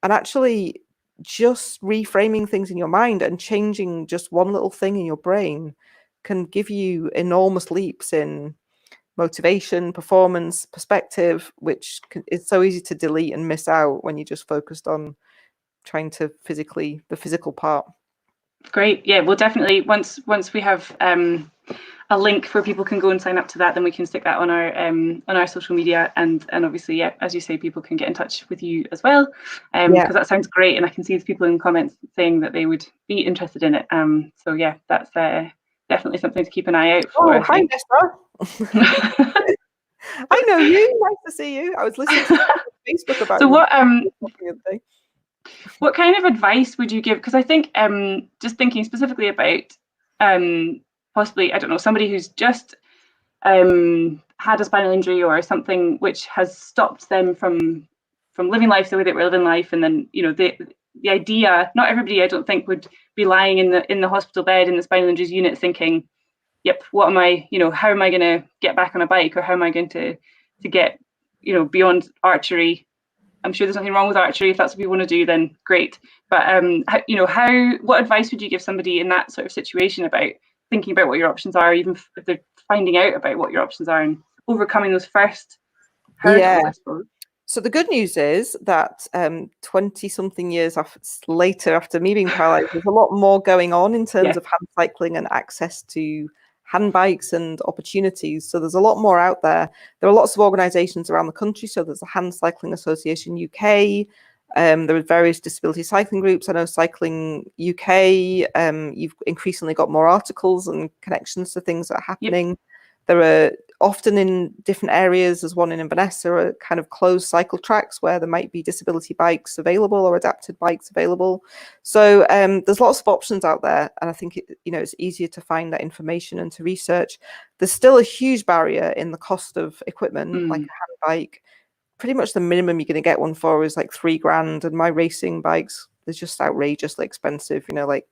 and actually just reframing things in your mind and changing just one little thing in your brain can give you enormous leaps in motivation, performance, perspective, which is so easy to delete and miss out when you're just focused on trying to the physical part. Great. Yeah, we'll definitely, once we have a link where people can go and sign up to that, then we can stick that on our social media, and obviously, yeah, as you say, people can get in touch with you as well, because that sounds great, and I can see people in the comments saying that they would be interested in it. So yeah, that's definitely something to keep an eye out for. Oh, hi, Nesta. I know you. Nice to see you. I was listening to Facebook about. So what kind of advice would you give? Because I think just thinking specifically about possibly, I don't know, somebody who's just had a spinal injury or something which has stopped them from living life the way that we're living life, and then the idea, not everybody I don't think would be lying in the hospital bed in the spinal injuries unit thinking, yep, what am I, how am I going to get back on a bike, or how am I going to get beyond archery? I'm sure there's nothing wrong with archery. If that's what you want to do, then great. But what advice would you give somebody in that sort of situation about thinking about what your options are, even if they're finding out about what your options are and overcoming those first hurdles, I suppose. So the good news is that 20-something years later, after me being paralysed, there's a lot more going on in terms of hand cycling and access to hand bikes and opportunities. So there's a lot more out there. There are lots of organisations around the country. So there's the Handcycling Association UK. There are various disability cycling groups. I know Cycling UK, you've increasingly got more articles and connections to things that are happening. Yep. There are often in different areas, there's one in Inverness, there are kind of closed cycle tracks where there might be disability bikes available or adapted bikes available. So there's lots of options out there. And I think, it's easier to find that information and to research. There's still a huge barrier in the cost of equipment, like a hand bike. Pretty much the minimum you're going to get one for is like $3,000. And my racing bikes, they're just outrageously expensive, like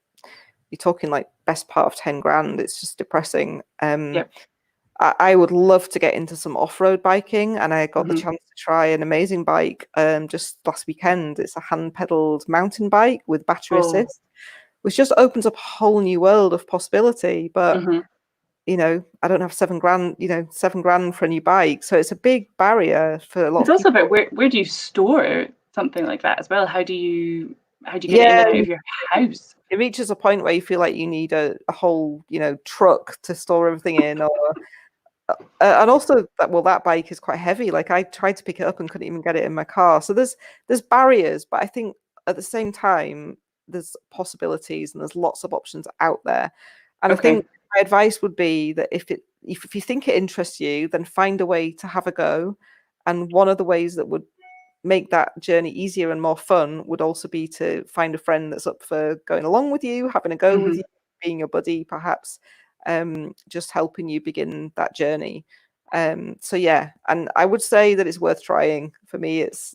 you're talking like best part of 10 grand. It's just depressing. Yep. I would love to get into some off-road biking, and I got the chance to try an amazing bike just last weekend. It's a hand-pedaled mountain bike with battery assist, which just opens up a whole new world of possibility. But I don't have $7,000, $7,000 for a new bike, so it's a big barrier for a lot. It's also about where do you store something like that as well? How do you get it in and out of your house? It reaches a point where you feel like you need a whole truck to store everything in, or and also that bike is quite heavy. Like I tried to pick it up and couldn't even get it in my car. So there's barriers, but I think at the same time there's possibilities and there's lots of options out there. And I think my advice would be that if you think it interests you, then find a way to have a go. And one of the ways that would make that journey easier and more fun would also be to find a friend that's up for going along with you, having a go with you, being your buddy perhaps. Just helping you begin that journey. So yeah, and I would say that it's worth trying. For me, it's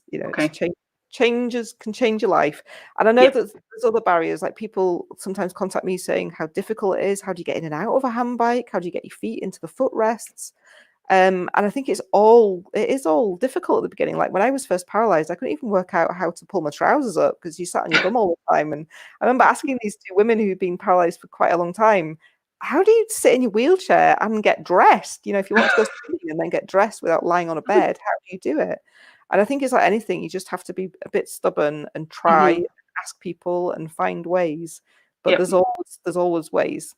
changes can change your life. And I know that there's other barriers, like people sometimes contact me saying how difficult it is. How do you get in and out of a hand bike? How do you get your feet into the footrests? And I think it is all difficult at the beginning. Like when I was first paralyzed, I couldn't even work out how to pull my trousers up because you sat on your bum all the time. And I remember asking these two women who'd been paralyzed for quite a long time, how do you sit in your wheelchair and get dressed? If you want to go swimming and then get dressed without lying on a bed, how do you do it? And I think it's like anything, you just have to be a bit stubborn and try, ask people and find ways. But there's always ways.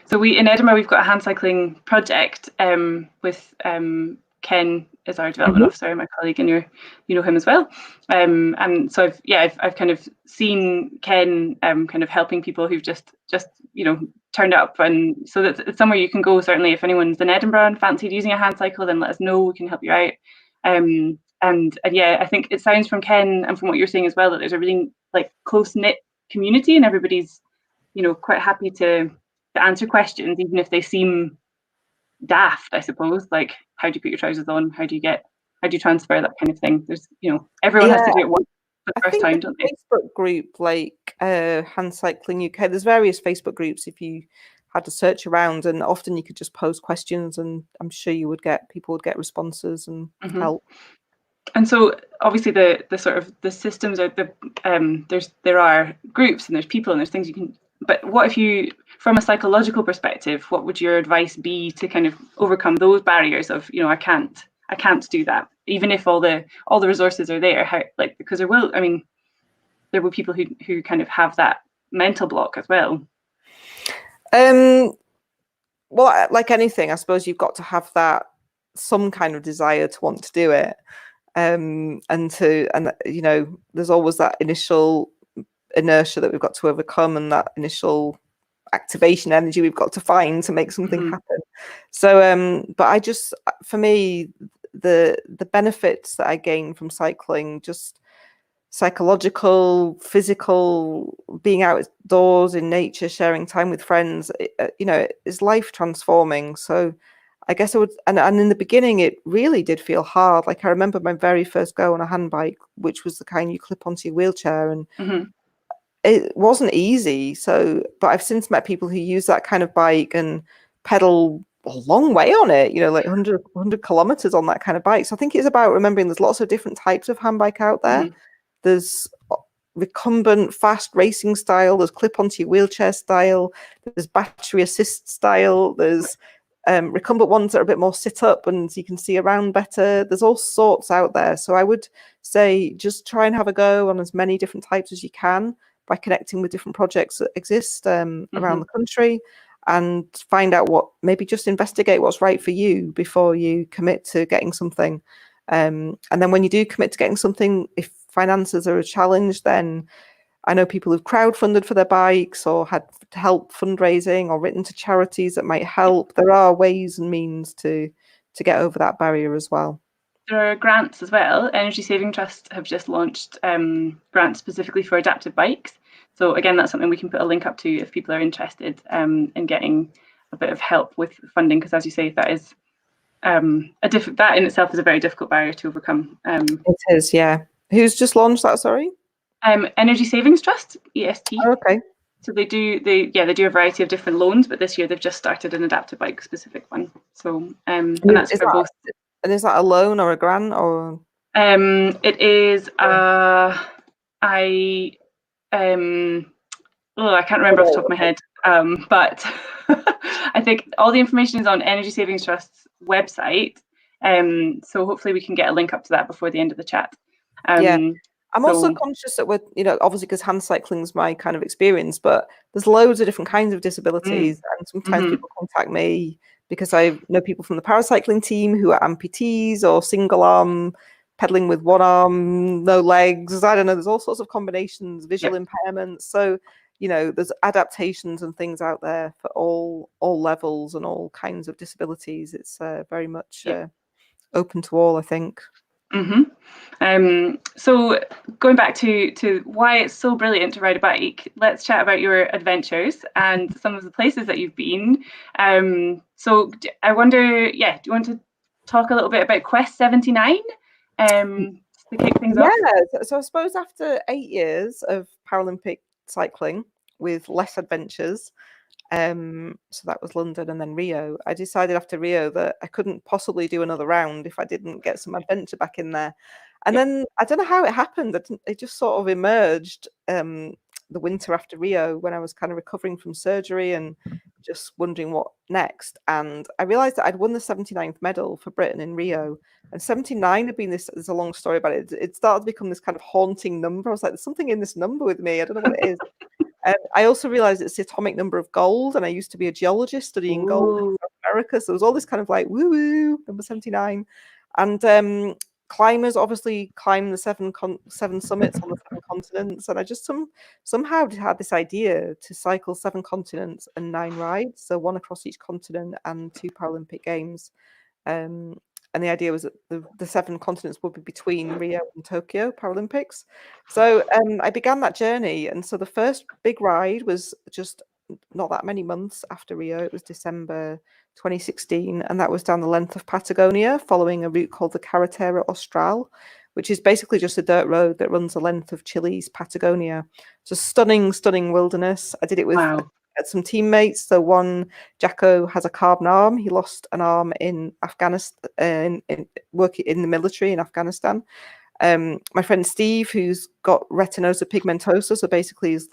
So in Edinburgh, we've got a hand cycling project with Ken is our development officer, my colleague, and you know him as well. And so I've kind of seen Ken kind of helping people who've just turned up, and so that's it's somewhere you can go. Certainly, if anyone's in Edinburgh and fancied using a hand cycle, then let us know. We can help you out. And I think it sounds from Ken and from what you're saying as well that there's a really close knit community, and everybody's quite happy to answer questions, even if they seem daft, I suppose. Like, how do you put your trousers on? How do you transfer, that kind of thing? There's everyone has to do it once for the first time, don't they? Facebook group like Handcycling UK, there's various Facebook groups if you had to search around, and often you could just pose questions and I'm sure people would get responses and help. And so obviously the sort of the systems are there are groups and there's people and there's things you can, but what if you, from a psychological perspective, what would your advice be to kind of overcome those barriers of I can't do that, even if all the resources are there? How, because there will people who kind of have that mental block as well. Well, like anything, I suppose you've got to have that some kind of desire to want to do it. And there's always that initial inertia that we've got to overcome, and that initial activation energy we've got to find to make something happen. So, but for me, the benefits that I gain from cycling, just psychological, physical, being outdoors in nature, sharing time with friends, is life transforming. So I guess I would, and in the beginning, it really did feel hard. Like I remember my very first go on a hand bike, which was the kind you clip onto your wheelchair, and it wasn't easy. So, but I've since met people who use that kind of bike and pedal a long way on it, like 100 kilometers on that kind of bike. So I think it's about remembering there's lots of different types of hand bike out there. There's recumbent, fast racing style. There's clip onto your wheelchair style. There's battery assist style. There's recumbent ones that are a bit more sit up and you can see around better. There's all sorts out there. So I would say just try and have a go on as many different types as you can by connecting with different projects that exist around the country, and find out maybe just investigate what's right for you before you commit to getting something. And then when you do commit to getting something, if finances are a challenge, then I know people who've crowdfunded for their bikes or had help fundraising or written to charities that might help. There are ways and means to get over that barrier as well. There are grants as well. Energy Saving Trust have just launched grants specifically for adaptive bikes. So again, that's something we can put a link up to if people are interested in getting a bit of help with funding, because as you say, that is that in itself is a very difficult barrier to overcome. It is, yeah. Who's just launched that? Sorry. Energy Savings Trust, EST. Oh, okay. So they do a variety of different loans, but this year they've just started an adaptive bike specific one. So and that's for both. And is that a loan or a grant or? It is I can't remember off the top of my head, but I think all the information is on Energy Savings Trust's website. So hopefully we can get a link up to that before the end of the chat. Yeah. I'm also conscious that we're, obviously because Handcycling is my kind of experience, but there's loads of different kinds of disabilities. And sometimes people contact me because I know people from the paracycling team who are amputees or single arm, pedaling with one arm, no legs. I don't know. There's all sorts of combinations, visual impairments. So, there's adaptations and things out there for all levels and all kinds of disabilities. It's very much open to all, I think. So going back to why it's so brilliant to ride a bike, let's chat about your adventures and some of the places that you've been. So I wonder, do you want to talk a little bit about Quest 79 to kick things off? Yeah, so I suppose after 8 years of Paralympic cycling with less adventures, so that was London and then Rio, I decided after Rio that I couldn't possibly do another round if I didn't get some adventure back in there. And then I don't know how it happened. It just sort of emerged the winter after Rio when I was kind of recovering from surgery and just wondering what next. And I realized that I'd won the 79th medal for Britain in Rio. And 79 had been there's a long story about it. It started to become this kind of haunting number. I was like, there's something in this number with me. I don't know what it is. I also realized it's the atomic number of gold, and I used to be a geologist studying gold in South America, so there was all this kind of like woo number 79, and climbers obviously climb the seven summits on the 7 continents, and I just somehow had this idea to cycle 7 continents and 9 rides, so 1 across each continent and 2 Paralympic Games. And the idea was that the 7 continents would be between Rio and Tokyo Paralympics. So I began that journey. And so the first big ride was just not that many months after Rio. It was December 2016. And that was down the length of Patagonia, following a route called the Carretera Austral, which is basically just a dirt road that runs the length of Chile's Patagonia. So stunning, stunning wilderness. I did it with some teammates. So one, Jacko, has a carbon arm. He lost an arm in Afghanistan, in working in the military in Afghanistan. My friend Steve, who's got retinosa pigmentosa, so basically he's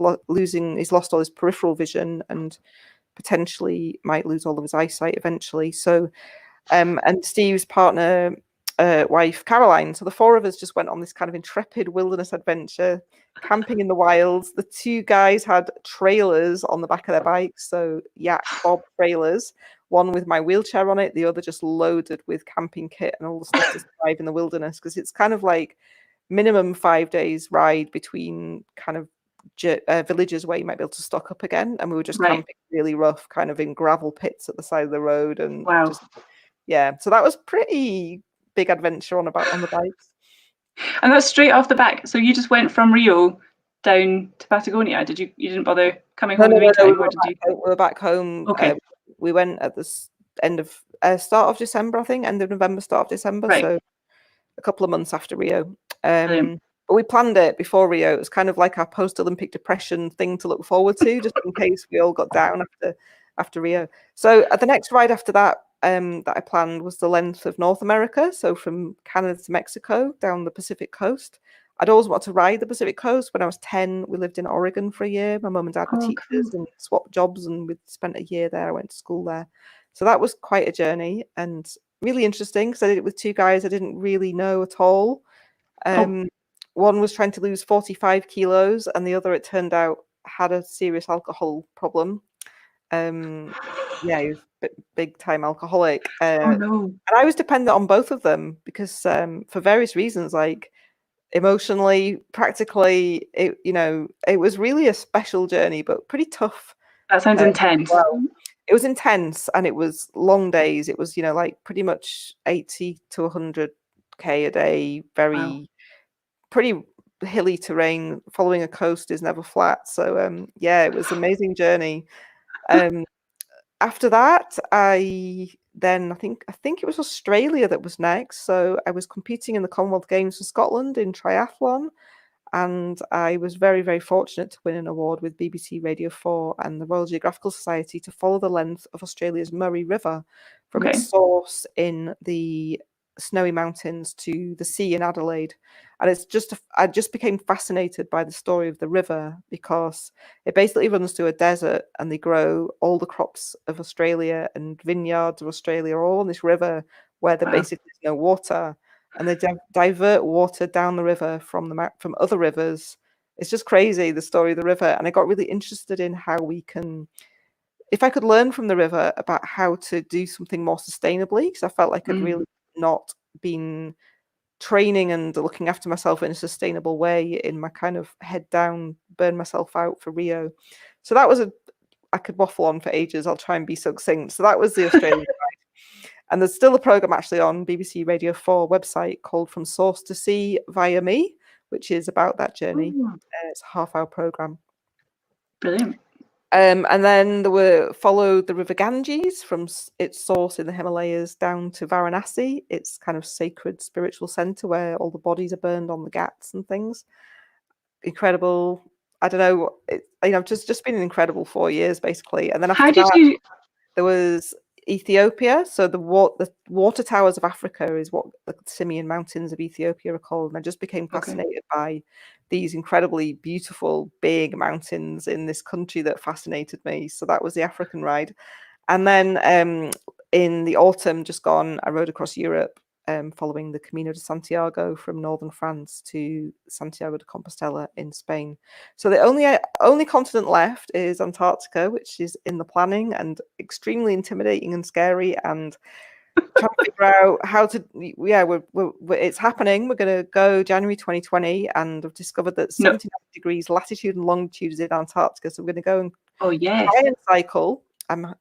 lost all his peripheral vision and potentially might lose all of his eyesight eventually. So, and Steve's partner, wife Caroline. So the 4 of us just went on this kind of intrepid wilderness adventure, camping in the wilds. The 2 guys had trailers on the back of their bikes, so Yak Bob trailers, one with my wheelchair on it, the other just loaded with camping kit and all the stuff to survive in the wilderness, because it's kind of like minimum 5 days ride between kind of villages where you might be able to stock up again, and we were just camping really rough, kind of in gravel pits at the side of the road, and so that was pretty big adventure on the bikes. And that's straight off the back. So you just went from Rio down to Patagonia. You didn't bother coming home in the meantime? We were back home. Okay. We went at the end of start of December, I think, end of November, start of December. Right. So a couple of months after Rio. But we planned it before Rio. It was kind of like our post-Olympic depression thing to look forward to, just in case we all got down after Rio. So the next ride after that, that I planned was the length of North America, so from Canada to Mexico down the Pacific coast. I'd always wanted to ride the Pacific Coast. When I was 10, we lived in Oregon for a year. My mum and dad were Oh, teachers cool. and swapped jobs, and we spent a year there. I went to school there. So that was quite a journey and really interesting because I did it with two guys I didn't really know at all. Oh, One was trying to lose 45 kilos, and the other, it turned out, had a serious alcohol problem. Yeah, he was big time alcoholic. oh no. And I was dependent on both of them because for various reasons, like emotionally, practically, it was really a special journey, but pretty tough That sounds as intense. well. It was intense and it was long days. It was, like pretty much 80 to 100K a day, Wow. pretty hilly terrain. Following a coast is never flat. So yeah, it was an amazing journey. Um, After that, I think it was Australia that was next. So I was competing in the Commonwealth Games for Scotland in triathlon, and I was very, very fortunate to win an award with BBC Radio 4 and the Royal Geographical Society to follow the length of Australia's Murray River from its Okay. source in the Snowy Mountains to the sea in Adelaide. And I just became fascinated by the story of the river because it basically runs through a desert and they grow all the crops of Australia and vineyards of Australia are all on this river where there Wow. basically is no water, and they divert water down the river from other rivers. It's just crazy, the story of the river. And I got really interested in how we can, if I could learn from the river about how to do something more sustainably, because I felt like I'd Mm. really not been training and looking after myself in a sustainable way in my kind of head down, burn myself out for Rio. So that was I could waffle on for ages. I'll try and be succinct. So that was the Australian. And there's still a program actually on BBC Radio 4 website called From Source to Sea Via Me, which is about that journey. Oh, It's a half-hour program. brilliant. And then followed the River Ganges from its source in the Himalayas down to Varanasi, its kind of sacred spiritual center where all the bodies are burned on the ghats and things. Incredible. I don't know. Just been an incredible 4 years basically. And then How after did that, you? there was Ethiopia. So the water towers of Africa is what the Simien Mountains of Ethiopia are called. And I just became Okay. fascinated by these incredibly beautiful, big mountains in this country that fascinated me. So that was the African ride. And then in the autumn just gone, I rode across Europe, following the Camino de Santiago from northern France to Santiago de Compostela in Spain. So the only continent left is Antarctica, which is in the planning and extremely intimidating and scary, and trying to figure out how to. Yeah, it's happening. We're going to go January 2020, and I've discovered that No. 79 degrees latitude and longitude is in Antarctica. So we're going to go and Oh yes. try and cycle. I'm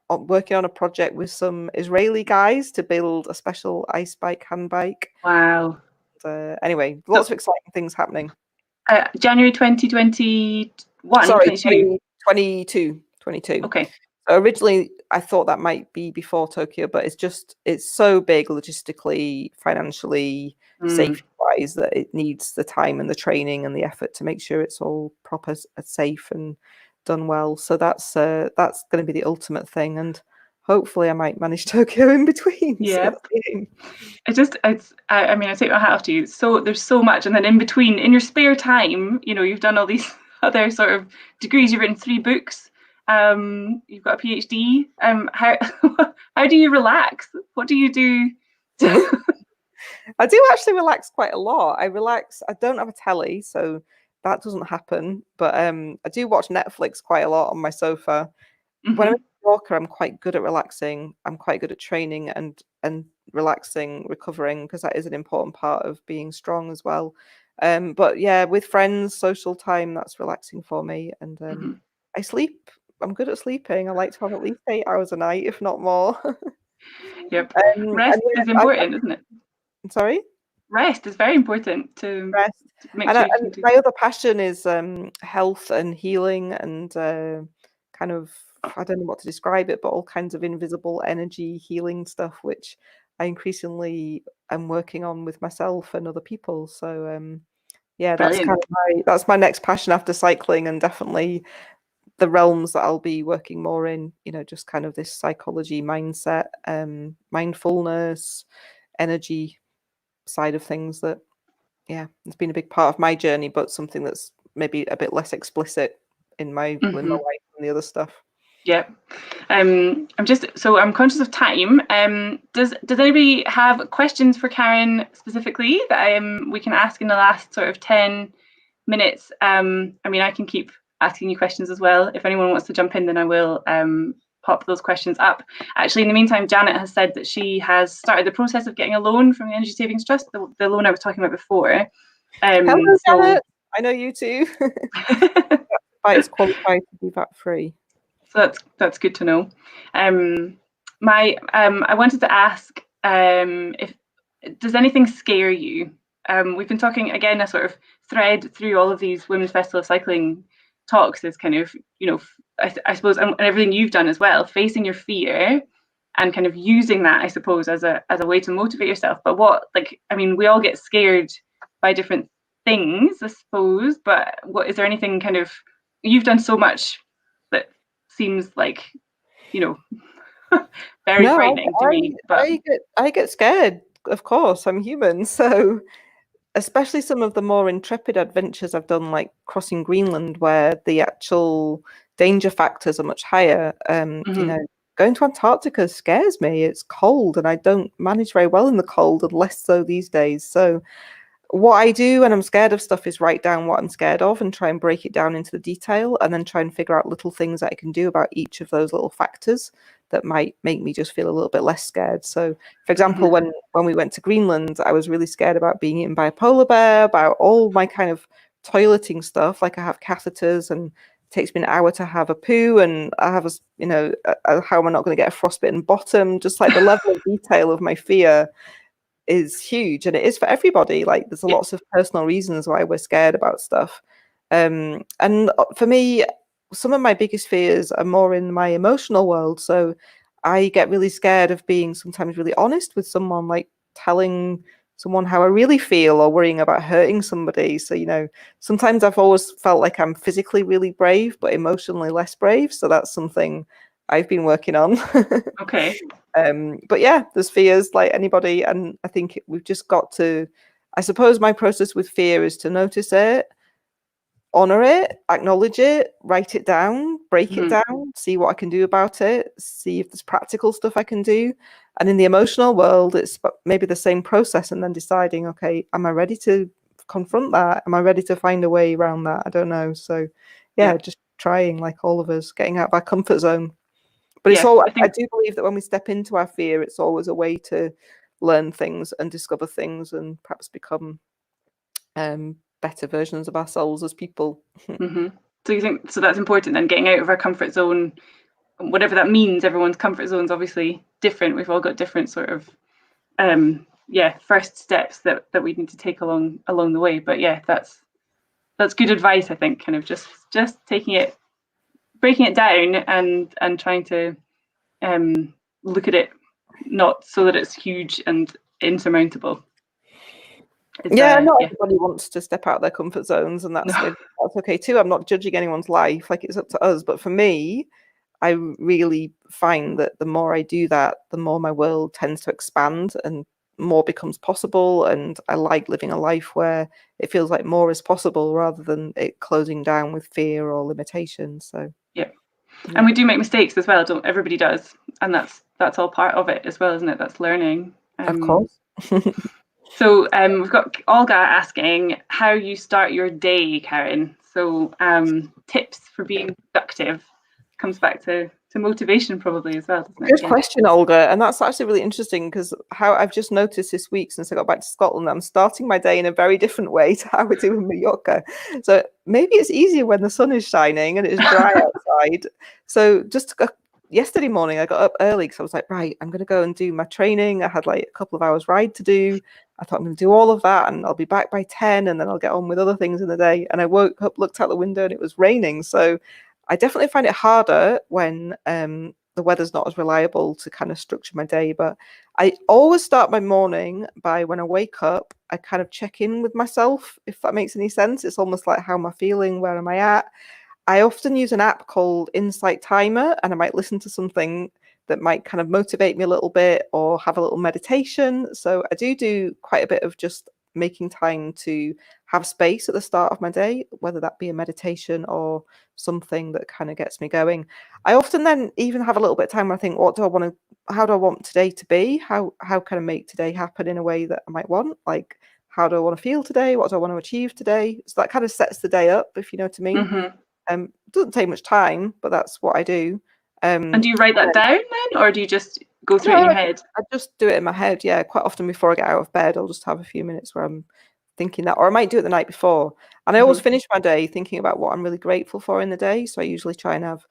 working on a project with some Israeli guys to build a special ice bike, hand bike. Wow. Anyway, So lots of exciting things happening. January 2021, Sorry, 22. 22. Okay. So originally, I thought that might be before Tokyo, but it's so big logistically, financially, Mm. safety-wise that it needs the time and the training and the effort to make sure it's all proper, safe, and done well. So that's going to be the ultimate thing, and hopefully, I might manage Tokyo in between. So Yeah. that's the aim. I mean, I take my hat off to you. So there's so much, and then in between, in your spare time, you've done all these other sort of degrees. You've written 3 books. You've got a PhD. How how do you relax? What do you do? I do actually relax quite a lot. I don't have a telly, so that doesn't happen. But I do watch Netflix quite a lot on my sofa. When I'm Hmm. in New Yorker, I'm quite good at relaxing. I'm quite good at training and relaxing, recovering, because that is an important part of being strong as well. But yeah, with friends, social time, that's relaxing for me. And Hmm. I sleep. I'm good at sleeping. I like to have at least 8 hours a night, if not more. Yep. And Rest is yeah, important, isn't it? sorry. Rest is very important to Rest. make And, sure you can do. my other passion is health and healing and kind of, I don't know what to describe it, but all kinds of invisible energy healing stuff, which I increasingly am working on with myself and other people. So yeah, Brilliant. that's my next passion after cycling, and definitely the realms that I'll be working more in. Just kind of this psychology, mindset, mindfulness, energy side of things that yeah, it's been a big part of my journey, but something that's maybe a bit less explicit in my life than the other stuff. Yeah. I'm conscious of time. Does anybody have questions for Karen specifically that we can ask in the last sort of 10 minutes? I mean, I can keep asking you questions as well. If anyone wants to jump in, then I will pop those questions up. Actually, in the meantime, Janet has said that she has started the process of getting a loan from the Energy Savings Trust, the loan I was talking about before. Hello, Janet. I know you too. It's qualified to be VAT free. So that's good to know. I wanted to ask if does anything scare you? We've been talking again, a sort of thread through all of these Women's Festival of Cycling talks is kind of, you know, I suppose, and everything you've done as well, facing your fear and kind of using that, I suppose, as a way to motivate yourself. But we all get scared by different things, I suppose. But is there anything kind of, you've done so much that seems like, you know, very frightening to me. But I get scared, of course. I'm human. So especially some of the more intrepid adventures I've done, like crossing Greenland, where the actual danger factors are much higher. You know, going to Antarctica scares me. It's cold and I don't manage very well in the cold, and less so these days. So what I do when I'm scared of stuff is write down what I'm scared of and try and break it down into the detail, and then try and figure out little things that I can do about each of those little factors that might make me just feel a little bit less scared. So, for example, when we went to Greenland, I was really scared about being eaten by a polar bear, about all my kind of toileting stuff. Like I have catheters and it takes me an hour to have a poo, and I have how am I not going to get a frostbitten bottom? Just like the level of detail of my fear is huge, and it is for everybody. Like there's lots of personal reasons why we're scared about stuff. And for me, some of my biggest fears are more in my emotional world. So I get really scared of being sometimes really honest with someone, like telling someone how I really feel, or worrying about hurting somebody. So, you know, sometimes I've always felt like I'm physically really brave, but emotionally less brave. So that's something I've been working on. Okay. But yeah, there's fears like anybody. And I think we've just got to, I suppose my process with fear is to notice it, honor it, acknowledge it, write it down, break it down, see what I can do about it, see if there's practical stuff I can do. And in the emotional world, it's maybe the same process, and then deciding, okay, am I ready to confront that? Am I ready to find a way around that? I don't know. So yeah, just trying, like all of us, getting out of our comfort zone. But it's all, I do believe that when we step into our fear, it's always a way to learn things and discover things and perhaps become better versions of ourselves as people. So you think, so that's important then, getting out of our comfort zone, whatever that means. Everyone's comfort zone is obviously different. We've all got different sort of first steps that we need to take along the way. But yeah, that's good advice, I think, kind of just taking it, breaking it down and trying to look at it not so that it's huge and insurmountable. Not everybody wants to step out of their comfort zones, and that's okay too. I'm not judging anyone's life, like it's up to us. But for me, I really find that the more I do that, the more my world tends to expand and more becomes possible. And I like living a life where it feels like more is possible rather than it closing down with fear or limitation. So yeah. And we do make mistakes as well. Everybody does, and that's all part of it as well, isn't it? That's learning. Of course. So we've got Olga asking how you start your day, Karen. So tips for being productive comes back to motivation probably as well, doesn't it? Good question, Olga. And that's actually really interesting, because how I've just noticed this week since I got back to Scotland, I'm starting my day in a very different way to how I do in Mallorca. So maybe it's easier when the sun is shining and it's dry outside. So yesterday morning, I got up early because I was like, right, I'm going to go and do my training. I had like a couple of hours ride to do. I thought I'm going to do all of that and I'll be back by 10 and then I'll get on with other things in the day. And I woke up, looked out the window, and it was raining. So I definitely find it harder when the weather's not as reliable to kind of structure my day. But I always start my morning by, when I wake up, I kind of check in with myself, if that makes any sense. It's almost like, how am I feeling? Where am I at? I often use an app called Insight Timer, and I might listen to something that might kind of motivate me a little bit or have a little meditation. So I do quite a bit of just making time to have space at the start of my day, whether that be a meditation or something that kind of gets me going. I often then even have a little bit of time where I think, how do I want today to be? How can I make today happen in a way that I might want? Like, how do I want to feel today? What do I want to achieve today? So that kind of sets the day up, if you know what I mean. Mm-hmm. Doesn't take much time, but that's what I do. And do you write that down then, or do you just go through it in your head? I just do it in my head. Yeah, quite often before I get out of bed, I'll just have a few minutes where I'm thinking that, or I might do it the night before. And I always finish my day thinking about what I'm really grateful for in the day. So I usually try and have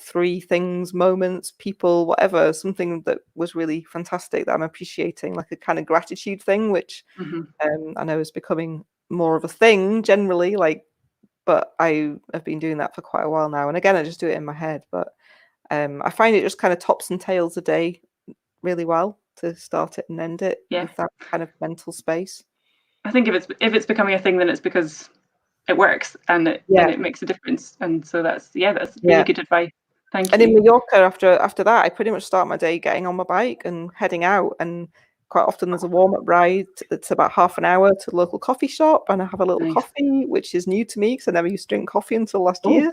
3 things, moments, people, whatever, something that was really fantastic that I'm appreciating, like a kind of gratitude thing, which I know is becoming more of a thing generally. But I have been doing that for quite a while now. And again, I just do it in my head. But I find it just kind of tops and tails a day really well to start it and end it with that kind of mental space. I think if it's becoming a thing, then it's because it works and it makes a difference. And so that's really good advice. Thank you. And in Mallorca, after that, I pretty much start my day getting on my bike and heading out. And quite often there's a warm-up ride. It's about half an hour to the local coffee shop, and I have a little coffee, which is new to me because I never used to drink coffee until last year.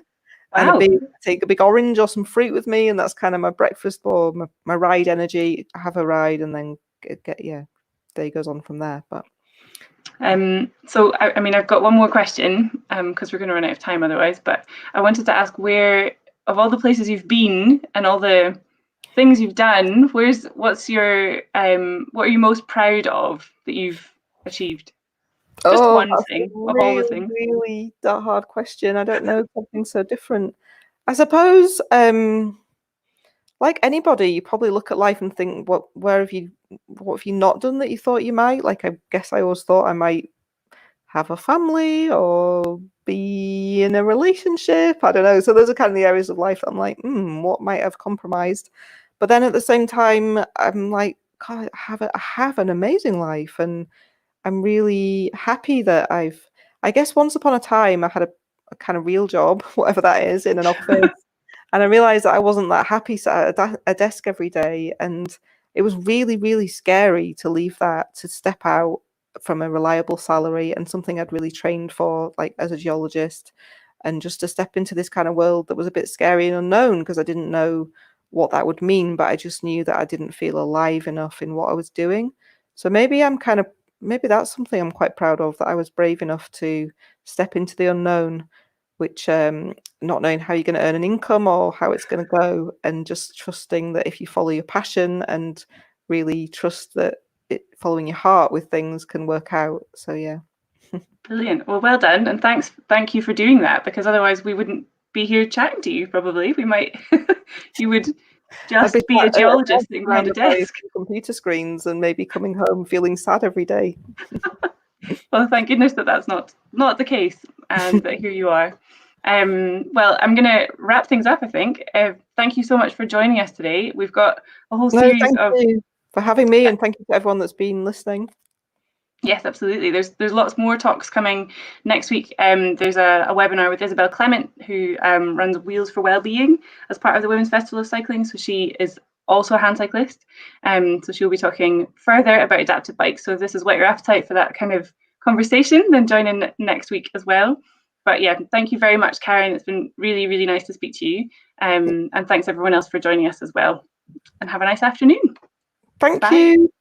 Wow. And I take a big orange or some fruit with me, and that's kind of my breakfast or my ride energy. I have a ride and then day goes on from there. But so I mean, I've got one more question because we're going to run out of time otherwise. But I wanted to ask, where of all the places you've been and all the things you've done, what are you most proud of that you've achieved? Just one thing of all the things. Really that hard question. I don't know something so different. I suppose, like anybody, you probably look at life and think, what have you not done that you thought you might? Like, I guess I always thought I might have a family or be in a relationship. I don't know. So those are kind of the areas of life that I'm like, what might have compromised? But then at the same time, I'm like, God, I have an amazing life, and I'm really happy that I guess once upon a time I had a kind of real job, whatever that is, in an office. And I realized that I wasn't that happy sat at a desk every day. And it was really, really scary to leave that, to step out from a reliable salary and something I'd really trained for, like as a geologist, and just to step into this kind of world that was a bit scary and unknown because I didn't know what that would mean, but I just knew that I didn't feel alive enough in what I was doing. So maybe that's something I'm quite proud of, that I was brave enough to step into the unknown, which not knowing how you're going to earn an income or how it's going to go, and just trusting that if you follow your passion and really trust that following your heart with things can work out. So yeah. Brilliant. Well done, and thank you for doing that, because otherwise we wouldn't be here chatting to you. Probably we might you would just be a geologist sitting behind a desk, computer screens, and maybe coming home feeling sad every day. Well, thank goodness that's not the case, and that here you are. Well, I'm going to wrap things up, I think. Thank you so much for joining us today. We've got a whole series Thank you for having me, and thank you to everyone that's been listening. Yes, absolutely. There's lots more talks coming next week. There's a webinar with Isabel Clement, who runs Wheels for Wellbeing as part of the Women's Festival of Cycling. So she is also a hand cyclist. So she'll be talking further about adaptive bikes. So if this has whet your appetite for that kind of conversation, then join in next week as well. But yeah, thank you very much, Karen. It's been really, really nice to speak to you. And thanks everyone else for joining us as well. And have a nice afternoon. Thank you.